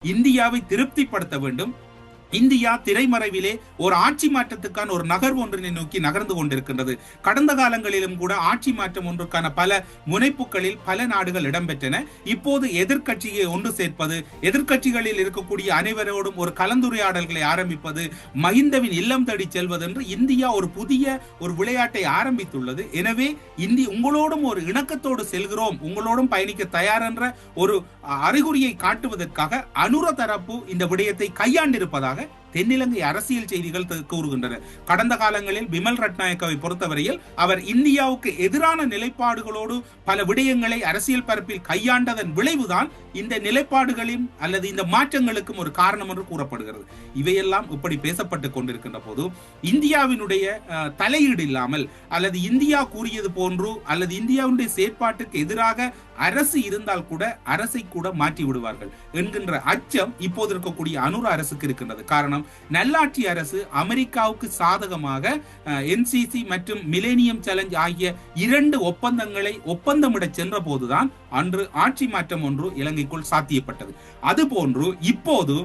இந்தியாவை திருப்திப்படுத்த வேண்டும். இந்தியா திரைமறைவிலே ஒரு ஆட்சி மாற்றத்துக்கான ஒரு நகர்வு ஒன்றினை நோக்கி நகர்ந்து கொண்டிருக்கின்றது. கடந்த காலங்களிலும் கூட ஆட்சி மாற்றம் ஒன்றுக்கான பல முனைப்புகளில் பல நாடுகள் இடம்பெற்றன. இப்போது எதிர்க்கட்சியை ஒன்று சேர்ப்பது, எதிர்க்கட்சிகளில் இருக்கக்கூடிய அனைவரோடும் ஒரு கலந்துரையாடல்களை ஆரம்பிப்பது, மஹிந்தவின் இல்லம் தேடி செல்வது என்று இந்தியா ஒரு புதிய ஒரு விளையாட்டை ஆரம்பித்துள்ளது. எனவே உங்களோடும் ஒரு இணக்கத்தோடு செல்கிறோம், உங்களோடும் பயணிக்க தயார் என்ற ஒரு அறிகுறியை காட்டுவதற்காக அனுர தரப்பு இந்த விடயத்தை கையாண்டிருப்பதாக தென்னிலங்கை அரசியல் செய்திகள் கூறுகின்றன. கடந்த காலங்களில் பிமல் ரட்நாயக்கவை பொறுத்தவரையில் அவர் இந்தியாவுக்கு எதிரான நிலைப்பாடுகளோடு பல விடயங்களை அரசியல் பரப்பில் கையாண்டதன் விளைவுதான் இந்த நிலைப்பாடுகளின் அல்லது இந்த மாற்றங்களுக்கும் ஒரு காரணம் என்று கூறப்படுகிறது. இவையெல்லாம் இப்படி பேசப்பட்டுக் கொண்டிருக்கின்ற போது இந்தியாவினுடைய தலையீடு இல்லாமல் அல்லது இந்தியா கூறியது போன்று அல்லது இந்தியாவுடைய செயற்பாட்டுக்கு எதிராக அரசு இருந்தால் கூட அரசை கூட மாற்றி விடுவார்கள் என்கின்ற அச்சம் இப்போது இருக்கக்கூடிய அனுர அரசுக்கு இருக்கின்றது. காரணம், நல்லாட்சி அரசு அமெரிக்காவுக்கு சாதகமாக என்சிசி மற்றும் மிலேனியம் சேலஞ்ச் ஆகிய 2 ஒப்பந்தங்களை ஒப்பந்தமிட சென்ற போதுதான் அன்று ஆட்சி மாற்றம் ஒன்று இலங்கைக்குள் சாத்தியப்பட்டது. அதுபோன்று இப்போது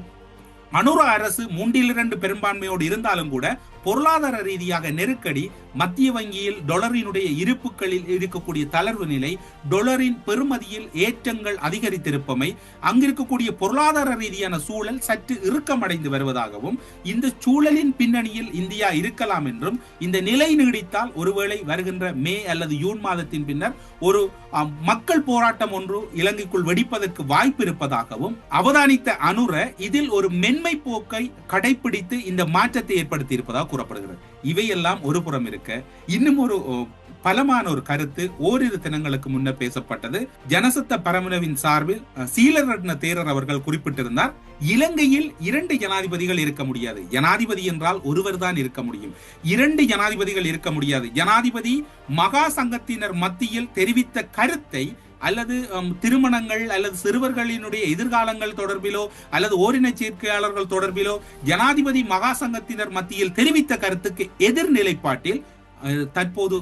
அனுர அரசு 3/2 பெரும்பான்மையோடு இருந்தாலும் கூட பொருளாதார ரீதியாக நெருக்கடி, மத்திய வங்கியில் டாலரினுடைய இருப்புகளில் இருக்கக்கூடிய தளர்வு நிலை, டாலரின் பெறுமதியில் ஏற்றங்கள் அதிகரித்திருப்பமை, அங்கிருக்கக்கூடிய பொருளாதார ரீதியான சூழல் சற்று இறுக்கமடைந்து வருவதாகவும், இந்த சூழலின் பின்னணியில் இந்தியா இருக்கலாம் என்றும், இந்த நிலை நீடித்தால் ஒருவேளை வருகின்ற மே அல்லது ஜூன் மாதத்தின் பின்னர் ஒரு மக்கள் போராட்டம் ஒன்று இலங்கைக்குள் வெடிப்பதற்கு வாய்ப்பு இருப்பதாகவும் அவதானித்த அனுர இதில் ஒரு மென்மை போக்கை கடைபிடித்து இந்த மாற்றத்தை ஏற்படுத்தி இருப்பதாக கூறப்படுகிறது. இவையெல்லாம் ஒரு புறம் இருக்க, இன்னும் ஒரு பலமான ஒரு கருத்து ஓரிரு தினங்களுக்கு முன்னர் பேசப்பட்டது. ஜனசத்த பரமுனவின் சார்பில் சீலரட்ன தேரர் அவர்கள் குறிப்பிட்டிருந்தார், இலங்கையில் 2 ஜனாதிபதிகள் இருக்க முடியாது. ஜனாதிபதி என்றால் ஒருவர் தான் இருக்க முடியும். 2 ஜனாதிபதிகள் இருக்க முடியாது. ஜனாதிபதி மகா சங்கத்தினர் மத்தியில் தெரிவித்த கருத்தை அல்லது திருமணங்கள் அல்லது சிறுவர்களினுடைய எதிர்காலங்கள் தொடர்பிலோ அல்லது ஓரின சேர்க்கையாளர்கள் தொடர்பிலோ ஜனாதிபதி மகா சங்கத்தினர் மத்தியில் தெரிவித்த கருத்துக்கு எதிர்நிலைப்பாட்டில் தற்போது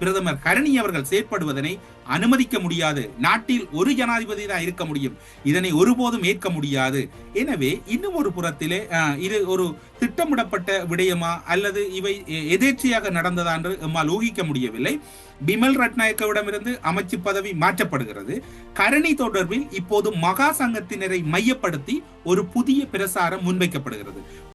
பிரதமர் கரணி அவர்கள் செயற்படுவதனை அனுமதிக்க முடியாது. நாட்டில் ஒரு ஜனாதிபதி தான் இருக்க முடியும், இதனை ஒருபோதும் ஏற்க முடியாது. எனவே இன்னும் ஒரு புறத்திலே இது ஒரு திட்டமிடப்பட்ட விடயமா அல்லது இவை எதேச்சையாக நடந்ததா என்று நம்மால் ஊகிக்க முடியவில்லை. பிமல் ரட்நாயக்கவிடமிருந்து அமைச்சு பதவி மாற்றப்படுகிறது. கரணி தொடர்பில் இப்போது மகா சங்கத்தினரை மையப்படுத்தி ஒரு புதிய பிரசாரம் முன்வைக்கப்படுகிறது.